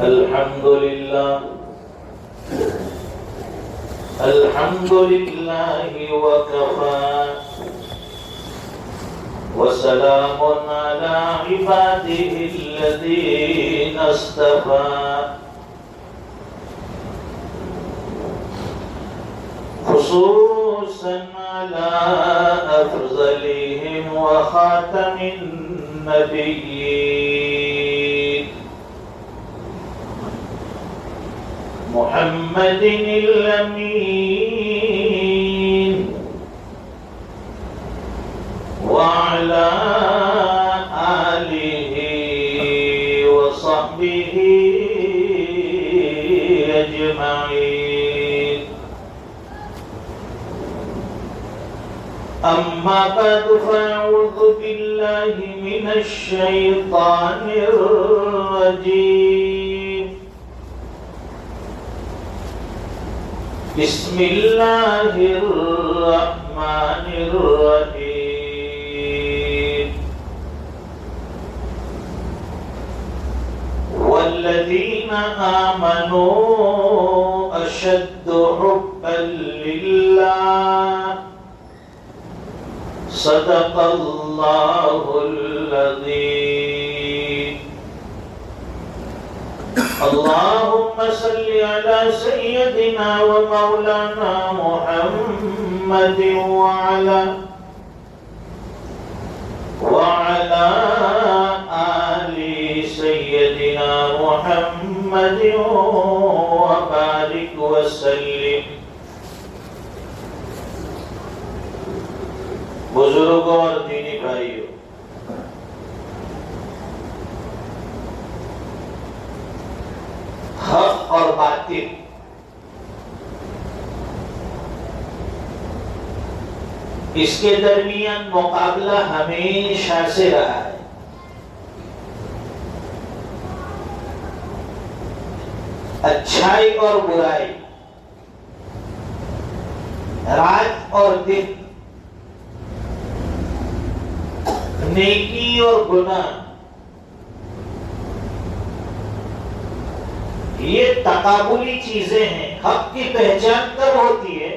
الحمد لله وكفى وسلام على عباده الذين اصطفى خصوصا على أفضلهم وخاتم النبيين محمد الأمين وعلى آله وصحبه أجمعين. أما بعد فأعوذ بالله من الشيطان الرجيم. بسم الله الرحمن الرحيم. والذين آمنوا أشد حبا لله صدق الله العظيم. اللهم صل على سيدنا ومولانا محمد وعلى آل سيدنا محمد وبارك وسلم. بزرگوں اور دینی بھائیوں، حق اور باطل اس کے درمیان مقابلہ ہمیشہ سے رہا ہے. اچھائی اور برائی، رات اور دن، نیکی اور گناہ، یہ تقابلی چیزیں ہیں. حق کی پہچان کب ہوتی ہے؟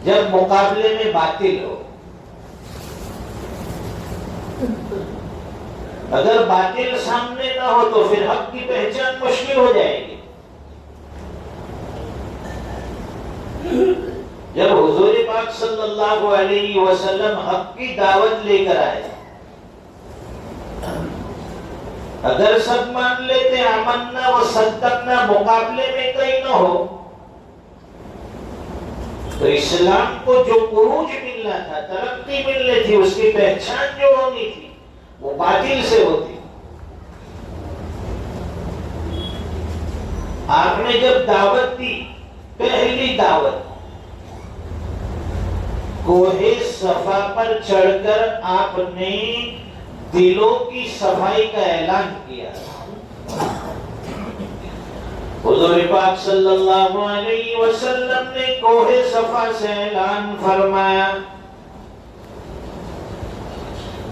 جب مقابلے میں باطل ہو. اگر باطل سامنے نہ ہو تو پھر حق کی پہچان مشکل ہو جائے گی. جب حضور پاک صلی اللہ علیہ وسلم حق کی دعوت لے کر آئے، اگر سب مان لیتے آمنا و صدقنا، مقابلے میں کہیں نہ ہو، تو اسلام کو جو عروج ملنا تھا، ترقی ملنی تھی، اس کی پہچان جو ہونی تھی وہ باطل سے ہوتی. آپ نے جب دعوت دی، پہلی دعوت کوہ صفا پر چڑھ کر آپ نے دلوں کی صفائی کا اعلان کیا. حضور پاک صلی اللہ علیہ وسلم نے کوہ صفا سے اعلان فرمایا،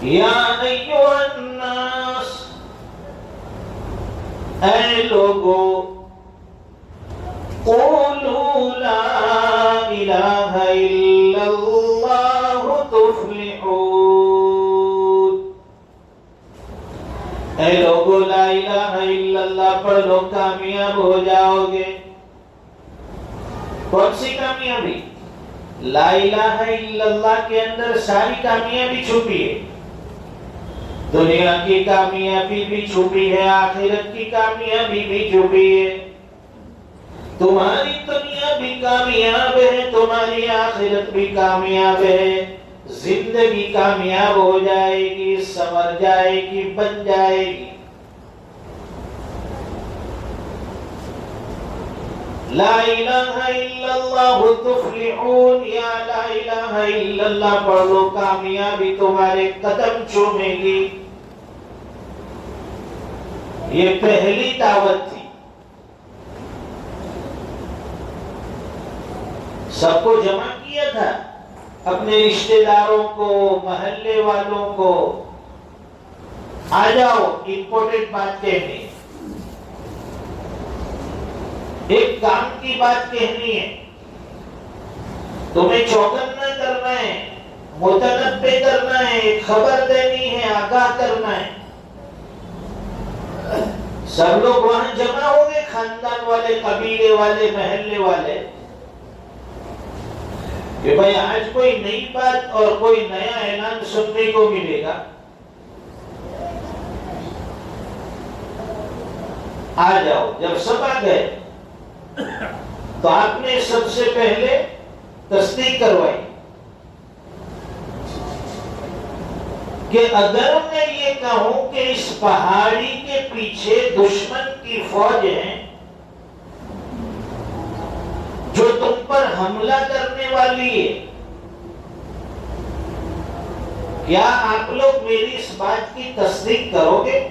یا ایھا الناس، اے لوگو، قولوا لا الہ الا اللہ تفلحون. اے لوگو، لا الہ الا اللہ پڑھ لو، کامیاب ہو جاؤ گے. کون سی کامیابی؟ لا الہ الا اللہ کے اندر ساری کامیابی چھپی ہے. دنیا کی کامیابی بھی چھپی ہے، آخرت کی کامیابی بھی چھپی ہے. تمہاری دنیا بھی کامیاب ہے، تمہاری آخرت بھی کامیاب ہے. زندگی کامیاب ہو جائے گی، سنور جائے گی، بن جائے گی. لا الہ الا اللہ تفلحون، یا لا الہ الا اللہ پڑھ لو، کامیابی تمہارے قدم چومے گی. یہ پہلی دعوت تھی. سب کو جمع کیا تھا، اپنے رشتہ داروں کو، محلے والوں کو، آ جاؤ امپورٹنٹ بات کہنے. ایک کام کی بات کہنی ہے، تمہیں چوکنا کرنا ہے، متنبع کرنا ہے، ایک خبر دینی ہے، آگاہ کرنا ہے۔ سب لوگ وہاں جمع ہو گئے، خاندان والے، قبیلے والے، محلے والے، کہ بھائی آج کوئی نئی بات اور کوئی نیا اعلان سننے کو ملے گا، آ جاؤ۔ جب سب آ گئے تو آپ نے سب سے پہلے تصدیق کروائی کہ اگر میں یہ کہوں کہ اس پہاڑی کے پیچھے دشمن کی فوج ہے جو تم پر حملہ کرنے والی ہے، کیا آپ لوگ میری اس بات کی تصدیق کرو گے؟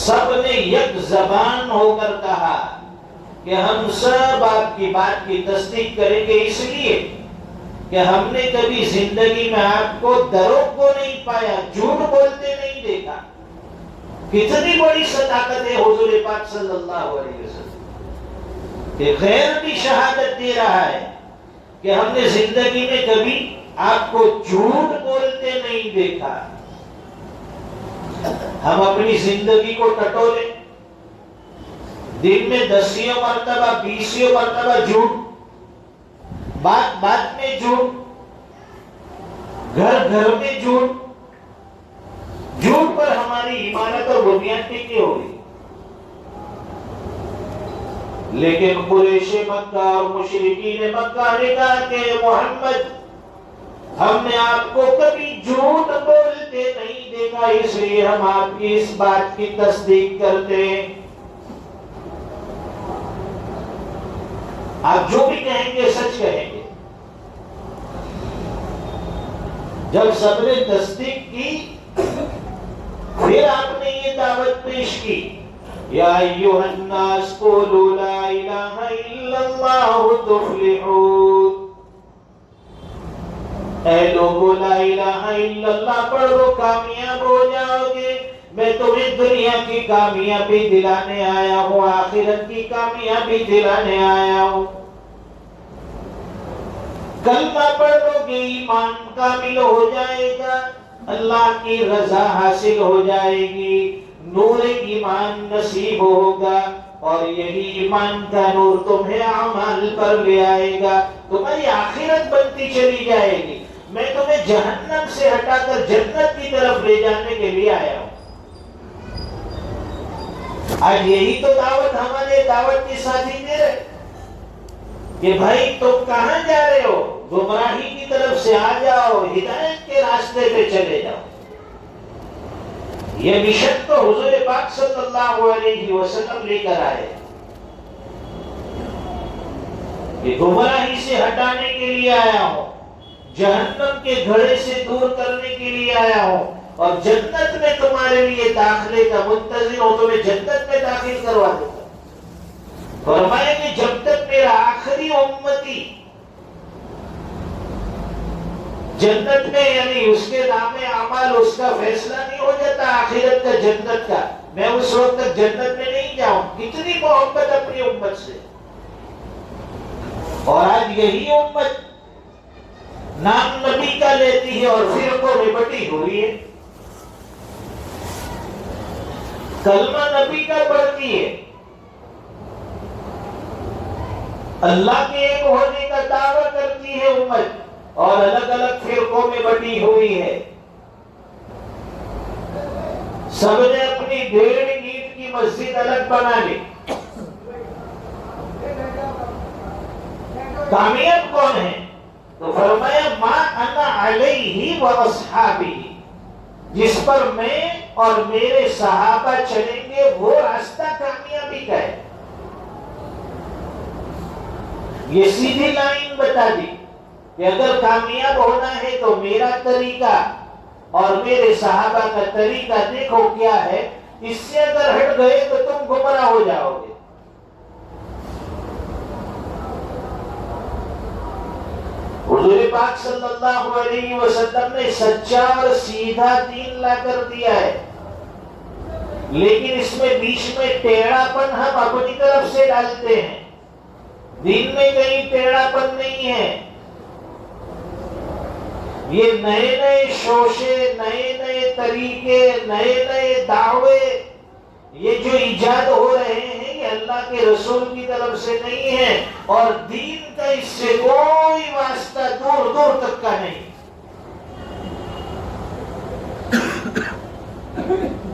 سب نے یک زبان ہو کر کہا کہ ہم سب آپ کی بات کی تصدیق کریں گے، اس لیے کہ ہم نے کبھی زندگی میں آپ کو دروغ کو نہیں پایا، جھوٹ بولتے نہیں دیکھا۔ کتنی بڑی صداقت ہے حضور پاک صلی اللہ علیہ وسلم کہ غیر بھی شہادت دے رہا ہے کہ ہم نے زندگی میں کبھی آپ کو جھوٹ بولتے نہیں دیکھا۔ ہم اپنی زندگی کو ٹٹولے، دن میں 10 مرتبہ 20 مرتبہ جھوٹ، بات بات میں جھوٹ، گھر گھر میں جھوٹ، جھوٹ پر ہماری عمارت اور بنیاد ٹکی ہوگی۔ لیکن قریش مکہ اور مشرکین مکہ نے کہا کہ محمد ہم نے آپ کو کبھی جھوٹ بولتے نہیں دیکھا، اس لیے ہم آپ کی اس بات کی تصدیق کرتے ہیں۔ آپ جو بھی کہیں گے سچ کہیں گے۔ جب سب نے تصدیق کی پھر آپ نے یہ دعوت پیش کی، یا ایھا الناس قولوا لا الہ الا اللہ تفلحون، اے لوگو لا الہ الا اللہ پڑھو کامیاب ہو جاؤ گے۔ میں تمہیں دنیا کی کامیابی دلانے آیا ہوں، آخرت کی کامیابی دلانے آیا ہوں۔ کلمہ پڑھ لو گے ایمان کامل ہو جائے گا، اللہ کی رضا حاصل ہو جائے گی، نور ایمان نصیب ہوگا، اور یہی ایمان کا نور تمہیں اعمال پر لے آئے گا، تمہاری آخرت بنتی چلی جائے گی۔ میں تمہیں جہنم سے ہٹا کر جنت کی طرف لے جانے کے لیے آیا ہوں۔ آج یہی تو دعوت ہمارے دعوت کے ساتھی دے رہے کہ بھائی تم کہاں جا رہے ہو؟ گمراہی کی طرف سے آ جاؤ، ہدایت کے راستے پہ چلے جاؤ۔ یہ مشن تو حضور پاک صلی اللہ علیہ وسلم لے کر آئے کہ گمراہی سے ہٹانے کے لیے آیا ہوں، جہنم کے گھڑے سے دور کرنے کے لیے آیا ہوں، اور جنت میں تمہارے لیے داخلے کا منتظر ہوں، تمہیں جنت میں داخل کروا دوں گا۔ فرمایا کہ جب تک میرا آخری امتی جنت میں، یعنی اس کے نام اعمال اس کا فیصلہ نہیں ہو جاتا آخرت کا جنت کا، میں اس وقت تک جنت میں نہیں جاؤں۔ کتنی محبت اپنی امت سے، اور آج یہی امت نام نبی کا لیتی ہے اور فرقوں میں بٹی ہوئی ہے، کلمہ نبی کا پڑھتی ہے، اللہ کے ایک ہونے کا دعویٰ کرتی ہے امت، اور الگ الگ فرقوں میں بٹی ہوئی ہے۔ سب نے اپنی 1.5 اینٹ کی مسجد الگ بنا لی۔ کامیاب کون ہے؟ تو فرمایا ما انا علیہ و اصحابی، جس پر میں اور میرے صحابہ چلیں گے وہ راستہ کامیابی کا ہے۔ یہ سیدھی لائن بتا دی کہ اگر کامیاب ہونا ہے تو میرا طریقہ اور میرے صحابہ کا طریقہ دیکھو کیا ہے، اس سے اگر ہٹ گئے تو تم گمراہ ہو جاؤ گے۔ حضور پاک صلی اللہ علیہ وسلم نے سچا اور سیدھا دین لا کر دیا ہے۔ لیکن اس میں بیچ میں ٹیڑھا پن ہم اپنی طرف سے ڈالتے ہیں. دین میں کہیں ٹیڑھا پن نہیں ہے. یہ نئے نئے شوشے، نئے نئے طریقے، نئے نئے دعوے یہ جو ایجاد ہو رہے ہیں یہ اللہ کے رسول کی طرف سے نہیں ہے، اور دین کا اس سے کوئی واسطہ دور دور تک کا نہیں.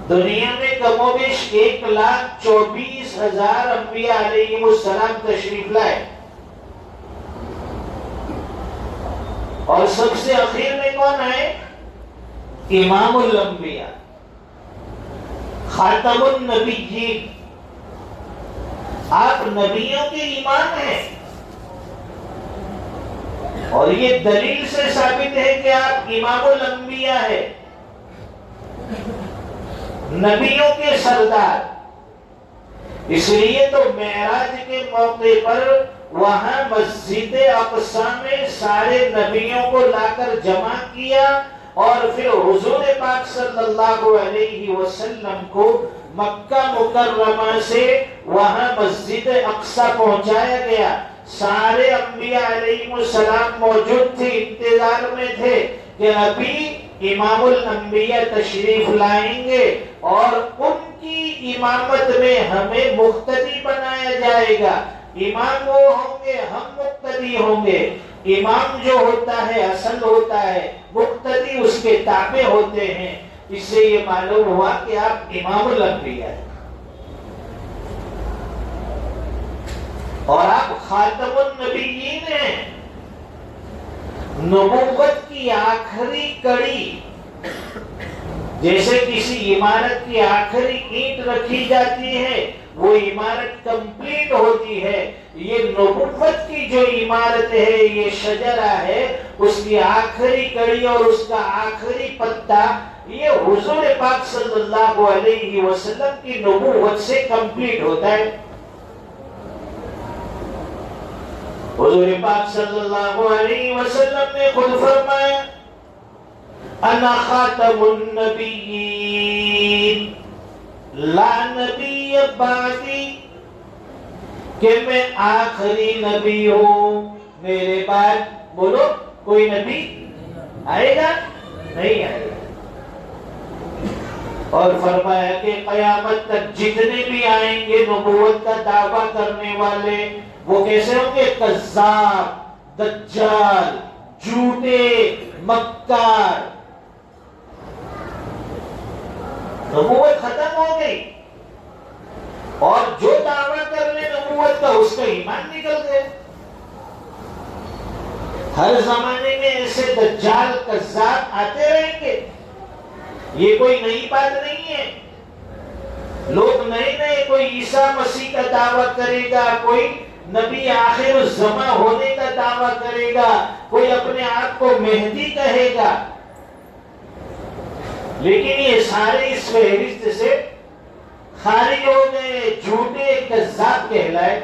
دنیا میں کم و بیش 1,24,000 انبیاء علیہ السلام تشریف لائے، اور سب سے اخیر میں کون آئے؟ امام الانبیاء، خاتم النبیین. آپ نبیوں کے امام ہیں، اور یہ دلیل سے ثابت ہے کہ آپ امام الانبیاء ہیں، نبیوں کے سردار. اس لیے تو معراج کے موقع پر وہاں مسجد اقصی میں سارے نبیوں کو لا کر جمع کیا، اور پھر حضور پاک صلی اللہ علیہ وسلم کو مکہ مکرمہ سے وہاں مسجد اقصی پہنچایا گیا. سارے انبیاء علیہ السلام موجود تھے، انتظار میں تھے کہ ابھی امام الانبیاء تشریف لائیں گے اور ان کی امامت میں ہمیں مقتدی بنایا جائے گا. امام وہ ہوں گے، ہم مقتدی ہوں گے. امام جو ہوتا ہے اصل ہوتا ہے، مقتدی اس کے تابع ہوتے ہیں. اس سے یہ معلوم ہوا کہ آپ امام الانبیاء ہیں، اور آپ خاتم النبیین ہیں. نبوت کی آخری کڑی، جیسے کسی عمارت کی آخری اینٹ رکھی جاتی ہے وہ عمارت کمپلیٹ ہوتی ہے، یہ نبوت کی جو عمارت ہے، یہ شجرہ ہے، اس کی آخری کڑی اور اس کا آخری پتا یہ حضور پاک صلی اللہ علیہ وسلم کی نبوت سے کمپلیٹ ہوتا ہے. حضور پاک صلی اللہ علیہ وسلم نے خود فرمایا انا خاتم النبیین لا نبی بعدی، کہ میں آخری نبی ہوں، میرے بعد بولو کوئی نبی آئے گا نہیں آئے گا. اور فرمایا کہ قیامت تک جتنے بھی آئیں گے نبوت کا دعویٰ کرنے والے، وہ کیسے ہوں گے؟ کذاب، دجال، جھوٹے، مکار. نبوت ختم ہو گئی، اور جو دعویٰ کر لے نبوت کا اس کا ایمان نکل گئے. ہر زمانے میں ایسے دجال کذاب آتے رہیں گے، یہ کوئی نئی بات نہیں ہے. لوگ نئے نئے، کوئی عیسیٰ مسیح کا دعویٰ کرے گا، کوئی نبی آخر الزمان ہونے کا دعویٰ کرے گا، کوئی اپنے آپ کو مہدی کہے گا. لیکن یہ سارے اس فہرست سے خارج ہو گئے، جھوٹے کذاب کہلائے.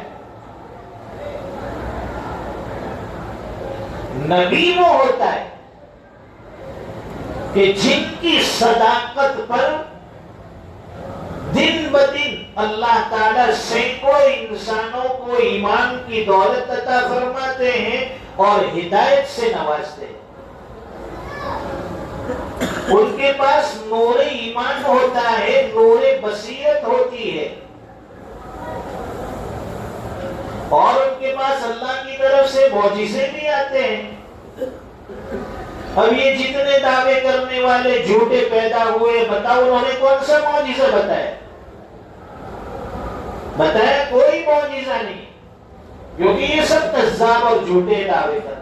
نبی وہ ہوتا ہے کہ جن کی صداقت پر دن بدن اللہ تعالیٰ سینکڑوں انسانوں کو ایمان کی دولت عطا فرماتے ہیں اور ہدایت سے نوازتے ہیں. ان کے پاس نور ایمان ہوتا ہے، نور بصیرت ہوتی ہے، اور ان کے پاس اللہ کی طرف سے معجزے بھی آتے ہیں. اب یہ جتنے دعوے کرنے والے جھوٹے پیدا ہوئے، بتاؤ انہوں نے کون سا معجزہ بتایا؟ بتایا کوئی معجزہ نہیں، کیونکہ یہ سب کذاب اور جھوٹے دعوے کرنے والے.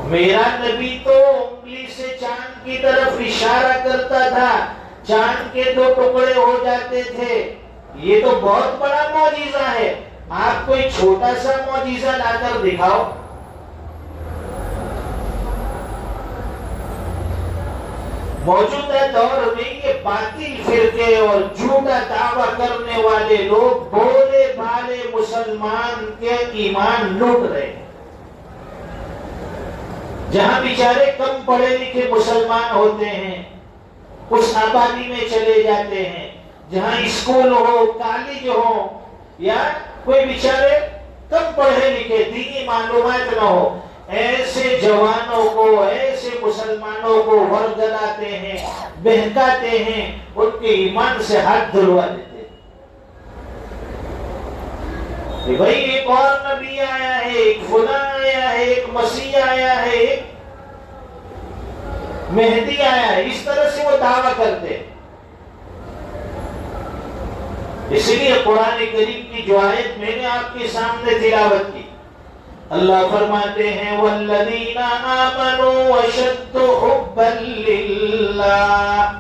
میرا نبی تو انگلی سے چاند کی طرف اشارہ کرتا تھا، چاند کے 2 ٹکڑے ہو جاتے تھے. یہ تو بہت بڑا معجزہ ہے، آپ کوئی چھوٹا سا معجزہ لا کر دکھاؤ. موجودہ دور میں یہ باطل فرقے اور جھوٹا دعویٰ کرنے والے لوگ بولے بھالے مسلمان کے ایمان لوٹ رہے ہیں. جہاں بیچارے کم پڑھے لکھے مسلمان ہوتے ہیں اس آبادی میں چلے جاتے ہیں جہاں اسکول ہو، کالج ہو، یا کوئی بیچارے کم پڑھے لکھے دینی معلومات نہ ہو، ایسے جوانوں کو، ایسے مسلمانوں کو ورگلاتے ہیں، بہکاتے ہیں، ان کے ایمان سے ہاتھ دھلوا دیتے ہیں کہ بھائی ایک اور نبی آیا ہے، ایک فلاں آیا ہے، ایک مسیح آیا ہے، ایک مہدی آیا ہے، اس طرح سے وہ دعویٰ کرتے ہیں۔ اس لیے قرآن کریم کی جو آیت میں نے آپ کے سامنے تلاوت کی، اللہ فرماتے ہیں والذین آمنوا اشد حبا للہ،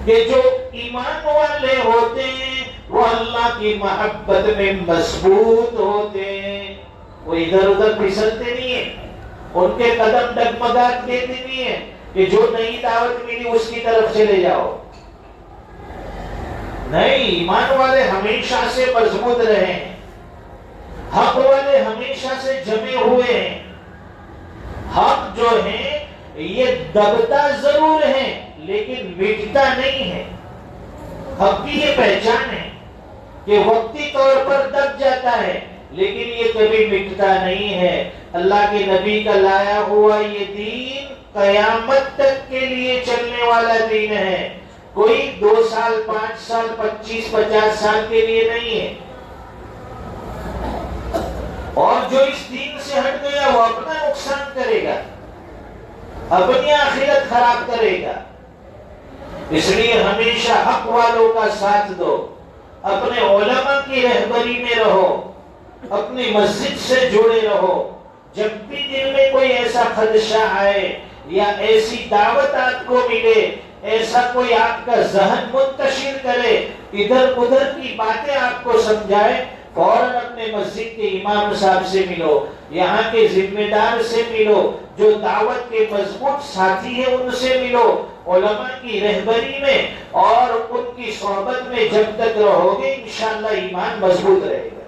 کہ جو ایمان والے ہوتے ہیں وہ اللہ کی محبت میں مضبوط ہوتے ہیں، وہ ادھر ادھر پھسلتے نہیں ہیں، ان کے قدم ڈگمگات دیتے نہیں ہیں کہ جو نئی دعوت ملی اس کی طرف چلے جاؤ۔ نہیں، ایمان والے ہمیشہ سے مضبوط رہے ہیں، حق والے ہمیشہ سے جمے ہوئے ہیں۔ حق جو ہے یہ دبتا ضرور ہے لیکن مٹتا نہیں ہے۔ حق کی یہ پہچان ہے کہ وقتی طور پر دب جاتا ہے لیکن یہ کبھی مٹتا نہیں ہے۔ اللہ کے نبی کا لایا ہوا یہ دین قیامت تک کے لیے چلنے والا دین ہے، کوئی 2 سال 5 سال 25 50 سال کے لیے نہیں ہے۔ اور جو اس دین سے ہٹ گیا وہ اپنا نقصان کرے گا، اپنی آخرت خراب کرے گا۔ اس لیے ہمیشہ حق والوں کا ساتھ دو، اپنے علماء کی رہبری میں رہو، اپنی مسجد سے جڑے رہو۔ جب بھی دل میں کوئی ایسا خدشہ آئے یا ایسی دعوت آپ کو ملے، ایسا کوئی آپ کا ذہن منتشر کرے، ادھر ادھر کی باتیں آپ کو سمجھائے، فوراً اپنے مسجد کے امام صاحب سے ملو، یہاں کے ذمہ دار سے ملو، جو دعوت کے مضبوط ساتھی ہیں ان سے ملو۔ علماء کی رہبری میں اور ان کی صحبت میں جب تک رہو گے انشاءاللہ ایمان مضبوط رہے گا۔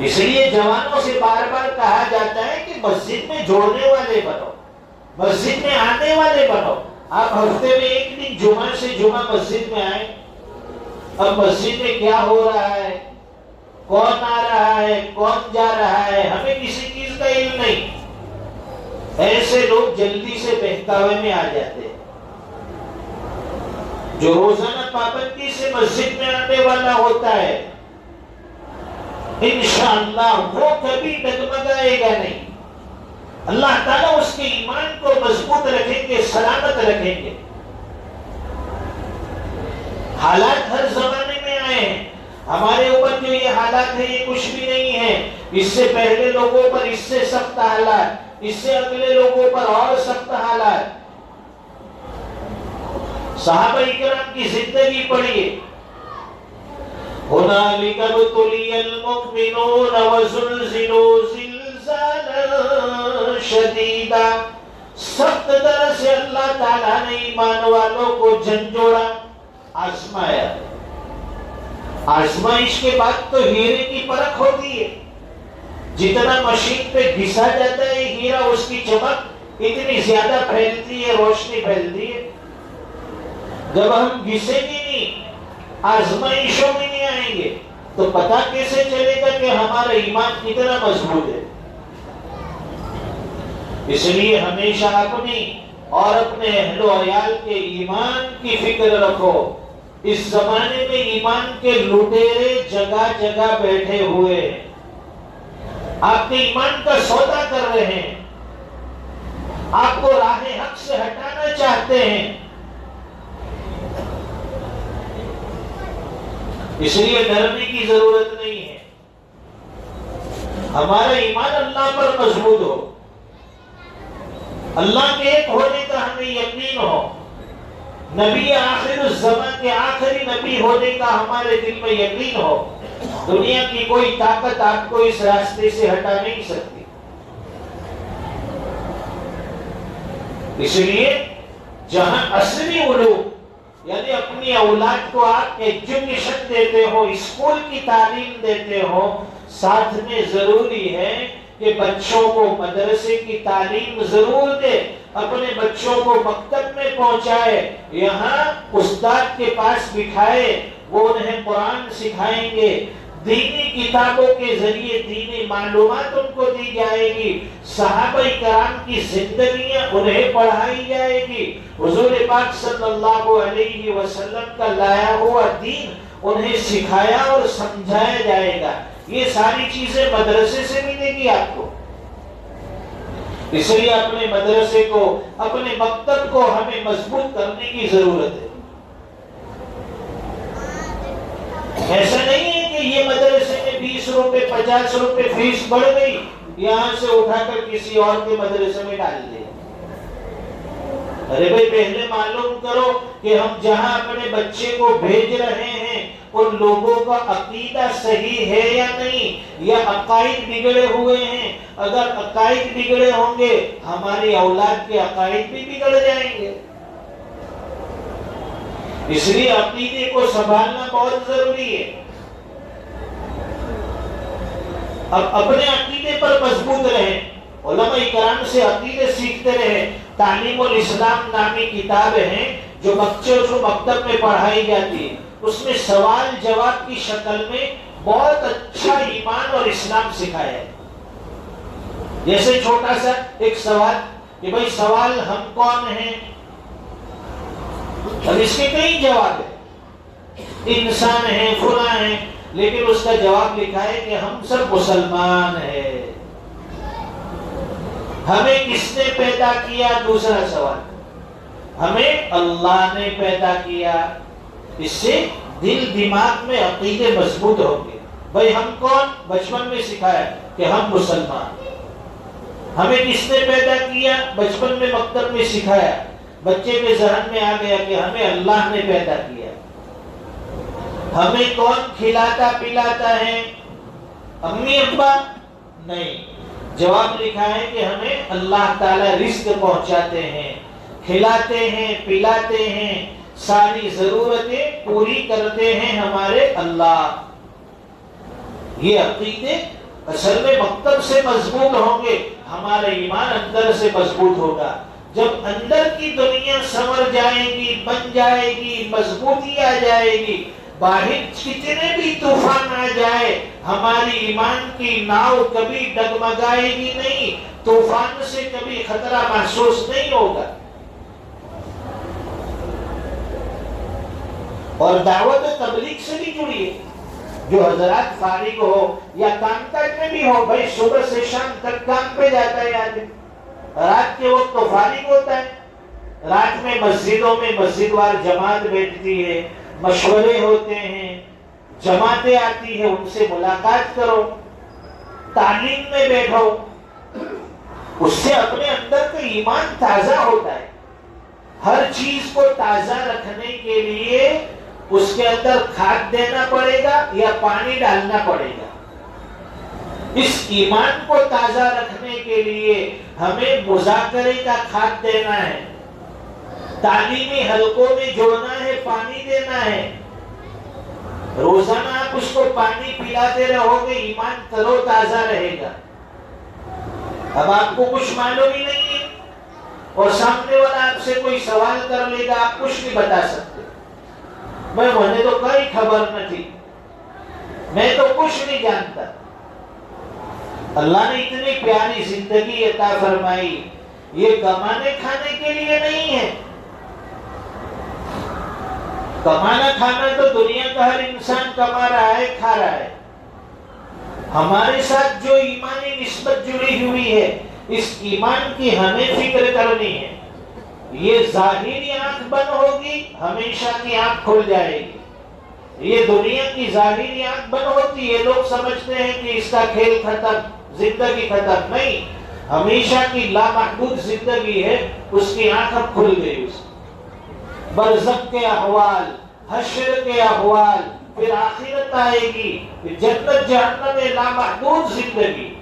اس لیے جوانوں سے بار بار کہا جاتا ہے کہ مسجد میں جوڑنے والے بنو، مسجد میں آنے والے بنو۔ آپ ہفتے میں ایک دن جمعہ سے جمعہ مسجد میں آئیں۔ اب مسجد میں کیا ہو رہا ہے، کون آ رہا ہے، کون جا رہا ہے، ہمیں کسی چیز کا علم نہیں۔ ایسے لوگ جلدی سے بہکاوے میں آ جاتے ہیں۔ جو روزانہ پابندی سے مسجد میں آنے والا ہوتا ہے انشاءاللہ وہ کبھی ڈگمگائے گا نہیں۔ اللہ تعالیٰ اس کے ایمان کو مضبوط رکھیں گے، سلامت رکھیں گے۔ حالات ہر زمانے میں آئے ہیں، ہمارے اوپر جو یہ حالات ہیں یہ کچھ بھی نہیں ہے۔ اس سے پہلے لوگوں پر اس سے سخت حالات، اس سے اگلے لوگوں پر اور سخت حالات۔ صحابہ اکرام کی زندگی پڑھیے، هنالك ابتلي المؤمنون وزلزلوا زلزالا شدیدا۔ سخت طرح سے اللہ تعالیٰ نے ایمان والوں کو جھنجھوڑا، آزمایا۔ آزمائش کے بعد تو ہیرے کی پرکھ ہوتی ہے۔ جتنا مشین پہ گھسا جاتا ہے ہیرا، اس کی چمک اتنی زیادہ پھیلتی ہے، روشنی پھیلتی ہے۔ جب ہم گھسیں گے نہیں، آزمائشوں میں نہیں آئیں گے تو پتہ کیسے چلے گا کہ ہمارا ایمان کتنا مضبوط ہے۔ اس لیے ہمیشہ اپنی اور اپنے اہل و عیال کے ایمان کی فکر رکھو۔ اس زمانے میں ایمان کے لٹیرے جگہ جگہ بیٹھے ہوئے ہیں، آپ کے ایمان کا سودا کر رہے ہیں، آپ کو راہ حق سے ہٹانا چاہتے ہیں۔ اس لیے ڈرنے کی ضرورت نہیں ہے، ہمارا ایمان اللہ پر مضبوط ہو، اللہ کے ایک ہونے کا ہمیں یقین ہو، نبی آخر الزمان کے آخری نبی ہونے کا ہمارے دل میں یقین ہو۔ دنیا کی کوئی طاقت آپ کو اس راستے سے ہٹا نہیں سکتی۔ اس لیے جہاں اصلی علوم یعنی اپنی اولاد کو آپ ایجوکیشن دیتے ہو، اسکول کی تعلیم دیتے ہو، ساتھ میں ضروری ہے کہ بچوں کو مدرسے کی تعلیم ضرور دے، اپنے بچوں کو مکتب میں پہنچائے، یہاں استاد کے پاس بٹھائے، وہ انہیں قرآن سکھائیں گے، دینی کتابوں کے ذریعے دینی معلومات ان کو دی جائے گی، صحابہ کرام کی زندگیاں انہیں پڑھائی جائے گی، حضور پاک صلی اللہ علیہ وسلم کا لایا ہوا دین انہیں سکھایا اور سمجھایا جائے گا۔ یہ ساری چیزیں مدرسے سے ملے گی آپ کو۔ اس لیے اپنے مدرسے کو، اپنے مکتب کو ہمیں مضبوط کرنے کی ضرورت ہے۔ ایسا نہیں ہے کہ یہ مدرسے میں 20 روپے 50 روپے فیس بڑھ گئی، یہاں سے اٹھا کر کسی اور کے مدرسے میں ڈال دے۔ ارے بھائی پہلے معلوم کرو کہ ہم جہاں اپنے بچے کو بھیج رہے ہیں ان لوگوں کا عقیدہ صحیح ہے یا نہیں، یا عقائد بگڑے ہوئے ہیں۔ اگر عقائد بگڑے ہوں گے ہماری اولاد کے عقائد بھی بگڑ جائیں گے۔ اس لیے عقیدے کو سنبھالنا بہت ضروری ہے۔ اب اپنے عقیدے پر مضبوط رہیں، علماء کرام سے عقیدے سیکھتے رہیں۔ تعلیم الاسلام نامی کتاب ہے جو بچوں کو مکتب میں پڑھائی جاتی ہے، اس میں سوال جواب کی شکل میں بہت اچھا ایمان اور اسلام سکھایا ہے۔ جیسے چھوٹا سا ایک سوال کہ بھائی سوال ہم کون ہیں، اب اس کے کئی جواب ہیں، انسان ہیں، فلاں ہیں، لیکن اس کا جواب لکھا ہے کہ ہم سب مسلمان ہیں۔ ہمیں کس نے پیدا کیا؟ دوسرا سوال، ہمیں اللہ نے پیدا کیا۔ اس سے دل دماغ میں عقیدے مضبوط ہوں گے۔ بھائی ہم کون؟ بچپن میں سکھایا کہ ہم مسلمان۔ ہمیں کس نے پیدا کیا؟ بچپن میں مکتب میں سکھایا، بچے کے ذہن میں آ گیا کہ ہمیں اللہ نے پیدا کیا۔ ہمیں کون کھلاتا پلاتا ہے؟ امی ابا؟ نہیں، جواب لکھا ہے کہ ہمیں اللہ تعالی رزق پہنچاتے ہیں، کھلاتے ہیں، پلاتے ہیں، ساری ضرورتیں پوری کرتے ہیں ہمارے اللہ۔ یہ عقیدے اصل میں مکتب سے مضبوط ہوں گے، ہمارا ایمان اندر سے مضبوط ہوگا۔ جب اندر کی دنیا سنور جائے گی، بن جائے گی، مضبوطی آ جائے گی، باہر کتنے بھی طوفان آ جائے ہماری ایمان کی ناؤ کبھی ڈگمگائے گی نہیں، طوفان سے کبھی خطرہ محسوس نہیں ہوگا۔ اور دعوت تبلیغ سے بھی جڑیے، جو حضرات فارغ ہو یا کام کاج میں بھی ہو، بھائی صبح سے شام تک کام پہ جاتا ہے آدمی، رات کے وقت تو فارغ ہوتا ہے، رات میں مسجدوں میں مسجد وار جماعت بیٹھتی ہے، مشورے ہوتے ہیں، جماعتیں آتی ہیں، ان سے ملاقات کرو، تعلیم میں بیٹھو، اس سے اپنے اندر کا ایمان تازہ ہوتا ہے۔ ہر چیز کو تازہ رکھنے کے لیے اس کے اندر کھاد دینا پڑے گا یا پانی ڈالنا پڑے گا۔ اس ایمان کو تازہ رکھنے کے لیے ہمیں مذاکرے کا کھاد دینا ہے، تعلیمی حلقوں میں جوڑنا ہے، پانی دینا ہے۔ روزانہ آپ اس کو پانی پلاتے رہو گے، ایمان ترو تازہ رہے گا۔ اب آپ کو کچھ معلوم ہی نہیں ہے اور سامنے والا آپ سے کوئی سوال کر لے گا، آپ کچھ نہیں بتا سکتے۔ مجھے تو کوئی خبر نہ تھی، میں تو کچھ نہیں جانتا۔ اللہ نے اتنی پیاری زندگی عطا فرمائی، یہ کمانے کھانے کے لیے نہیں ہے۔ کمانا کھانا تو دنیا کا ہر انسان کما رہا ہے، کھا رہا ہے۔ ہمارے ساتھ جو ایمانی نسبت جڑی ہوئی ہے، اس ایمان کی ہمیں فکر کرنی ہے۔ یہ ظاہری آنکھ بند ہوگی، ہمیشہ کی آنکھ کھل جائے گی۔ یہ دنیا کی ظاہری آنکھ بند ہوتی ہے، لوگ سمجھتے ہیں کہ اس کا کھیل ختم، زندگی ختم۔ نہیں، ہمیشہ کی لامحدود زندگی ہے، اس کی آنکھ اب کھل گئی۔ اس برزخ کے احوال، حشر کے احوال، پھر آخرت آئے گی، پھر جنت جہنم میں لامحدود زندگی۔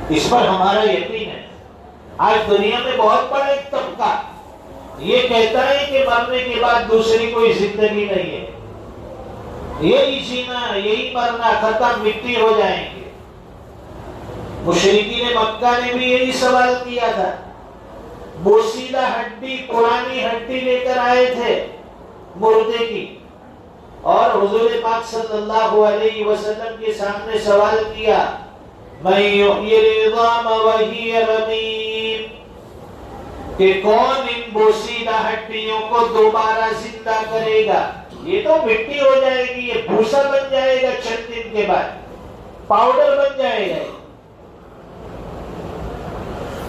اس پر ہمارا یقین ہے۔ آج دنیا میں بہت بڑا ایک طبقہ یہ کہتا ہے کہ مرنے کے بعد دوسری کوئی زندگی نہیں ہے، یہی جینا، یہی مرنا، ختم، مٹی ہو جائیں گے۔ مشرکین مکہ نے بھی یہی سوال کیا تھا، بوسیدہ ہڈی، پرانی ہڈی لے کر آئے تھے مردے کی، اور حضور پاک صلی اللہ علیہ وسلم کے سامنے سوال کیا، من یحیی العظام وہی رمیم، کہ کون ان بوسیدہ ہڈیوں کو دوبارہ زندہ کرے گا؟ یہ تو مٹی ہو جائے گی، یہ بھوسا بن جائے گا، چند دن کے بعد پاؤڈر بن جائے گا۔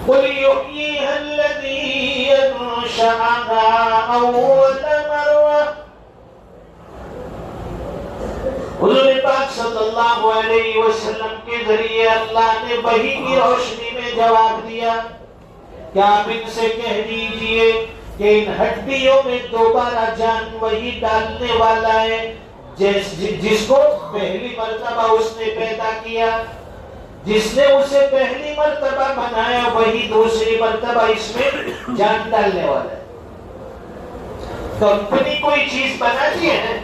قل یحییہا الذی انشأہا اول مرہ، حضور پاک صلی اللہ علیہ وسلم کے ذریعے اللہ نے وحی کی روشنی میں جواب دیا کہ آپ ان سے کہہ دیجئے کہ ان ہڈیوں میں دوبارہ جان وہی ڈالنے والا ہے جس کو پہلی مرتبہ اس نے پیدا کیا، جس نے اسے پہلی مرتبہ بنایا وہی دوسری مرتبہ اس میں جان ڈالنے والا ہے۔ کمپنی کوئی چیز بناتی ہے،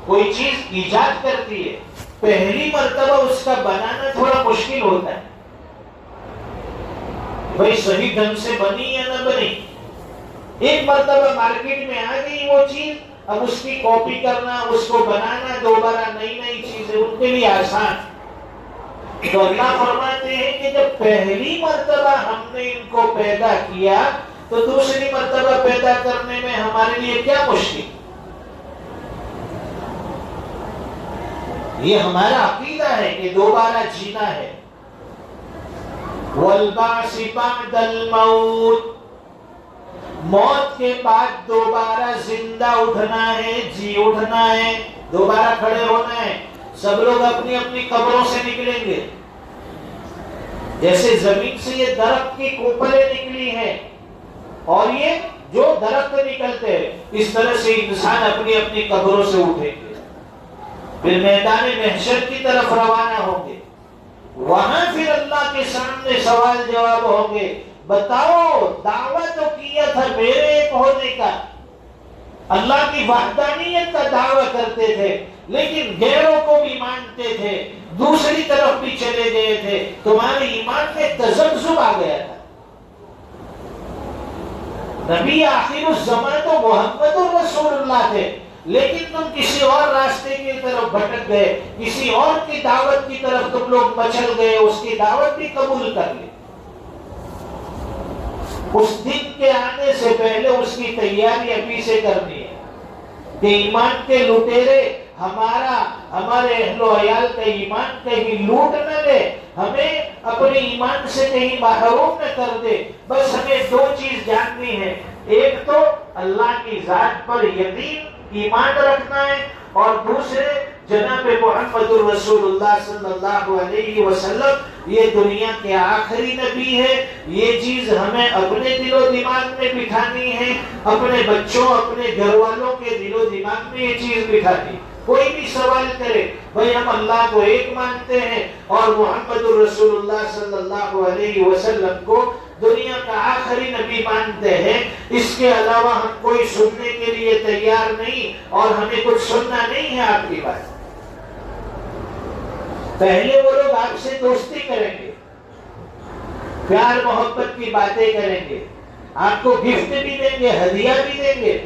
کوئی چیز ایجاد کرتی ہے، پہلی مرتبہ اس کا بنانا تھوڑا مشکل ہوتا ہے، بھئی صحیح ڈھنگ سے بنی یا نہ بنی۔ ایک مرتبہ مارکیٹ میں آ گئی وہ چیز، اب اس کی کاپی کرنا، اس کو بنانا دوبارہ نئی نئی چیزیں ان کے لیے آسان۔ تو اللہ فرماتے ہیں کہ جب پہلی مرتبہ ہم نے ان کو پیدا کیا تو دوسری مرتبہ پیدا کرنے میں ہمارے لیے کیا مشکل؟ یہ ہمارا عقیدہ ہے کہ دوبارہ جینا ہے۔ والبعث بعد الموت، موت کے بعد دوبارہ زندہ اٹھنا ہے، جی اٹھنا ہے، دوبارہ کھڑے ہونا ہے۔ سب لوگ اپنی اپنی قبروں سے نکلیں گے، جیسے زمین سے یہ درخت کی کوپلیں نکلی ہیں اور یہ جو درخت نکلتے ہیں، اس طرح سے انسان اپنی اپنی قبروں سے اٹھیں گے، پھر میدان محشر کی طرف روانہ ہوں گے۔ وہاں پھر اللہ کے سامنے سوال جواب ہوں گے، بتاؤ دعویٰ تو کیا تھا میرے ایک ہونے کا، اللہ کی وحدانیت کا دعویٰ کرتے تھے لیکن غیروں کو بھی مانتے تھے، دوسری طرف بھی چلے گئے تھے، تمہارے ایمان میں تذبذب آ گیا تھا۔ نبی آخر الزمان تو محمد الرسول اللہ تھے، لیکن تم کسی اور راستے کی طرف بھٹک گئے، کسی اور کی دعوت کی طرف تم لوگ مچل گئے، اس کی دعوت بھی قبول کر لی۔ اس دن کے آنے سے پہلے اس کی تیاری ابھی سے کرنی ہے کہ ایمان کے لٹیرے ہمارے اہل و عیال کا ایمان کہیں لوٹ نہ لے، ہمیں اپنے ایمان سے کہیں محروم نہ کر دے۔ بس ہمیں دو چیز جاننی ہے، ایک تو اللہ کی ذات پر یقین ایمان رکھنا ہے، اور دوسرے جناب محمد الرسول اللہ صلی اللہ علیہ وسلم یہ دنیا کے آخری نبی ہے۔ یہ چیز ہمیں اپنے دل و دماغ میں بٹھانی ہے، اپنے بچوں اپنے گھر والوں کے دل و دماغ میں یہ چیز بٹھانی۔ کوئی بھی سوال کرے، بھئی ہم اللہ کو ایک مانتے ہیں اور محمد الرسول اللہ صلی اللہ علیہ وسلم کو دنیا کا آخری نبی مانتے ہیں، اس کے علاوہ ہم کوئی سننے کے لیے تیار نہیں، اور ہمیں کچھ سننا نہیں ہے آپ کی بات۔ پہلے وہ لوگ آپ سے دوستی کریں گے، پیار محبت کی باتیں کریں گے، آپ کو گفٹ بھی دیں گے، ہدیہ بھی دیں گے،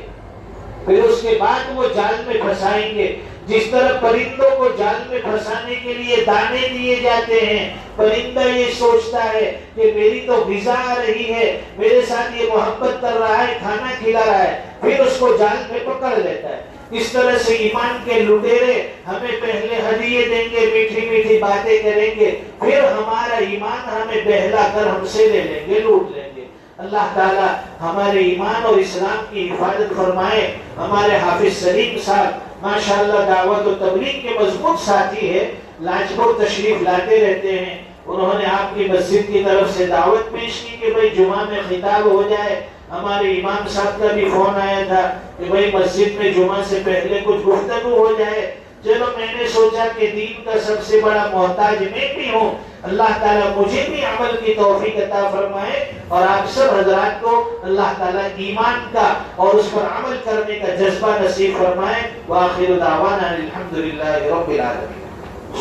پھر اس کے بعد وہ جال میں پھنسائیں گے۔ جس طرح پرندوں کو جال میں پھنسانے کے لیے دانے دیے جاتے ہیں، پرندہ یہ سوچتا ہے کہ میری تو غذا آ رہی ہے، میرے ساتھ یہ محبت کر رہا ہے، کھانا کھلا رہا ہے، پھر اس کو جال میں پکڑ لیتا ہے۔ اس طرح سے ایمان کے لٹیرے ہمیں پہلے ہدیے دیں گے، میٹھی میٹھی باتیں کریں گے، پھر ہمارا ایمان ہمیں بہلا کر ہم سے لے لیں گے، لوٹ لیں گے۔ اللہ تعالی ہمارے ایمان اور اسلام کی حفاظت فرمائے۔ ہمارے حافظ سلیم صاحب ماشاءاللہ دعوت و تبلیغ کے مضبوط ساتھی ہے، لاجپور تشریف لاتے رہتے ہیں۔ انہوں نے آپ کی مسجد کی طرف سے دعوت پیش کی کہ بھئی جمعہ میں خطاب ہو جائے۔ ہمارے امام صاحب کا بھی فون آیا تھا کہ بھئی مسجد میں جمعہ سے پہلے کچھ گفتگو ہو جائے۔ چلو میں نے سوچا کہ دین کا سب سے بڑا محتاج میں بھی ہوں، اللہ تعالیٰ مجھے بھی عمل کی توفیق عطا فرمائے، اور آپ سب حضرات کو اللہ تعالیٰ ایمان کا اور اس پر عمل کرنے کا جذبہ نصیب فرمائے۔ وآخر دعوانا الحمدللہ رب العالمین۔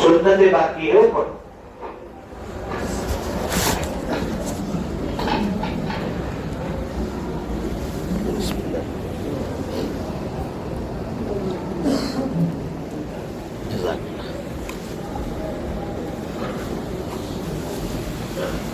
سنت باقی ہے اوپر۔ بسم اللہ. جزاک اللہ.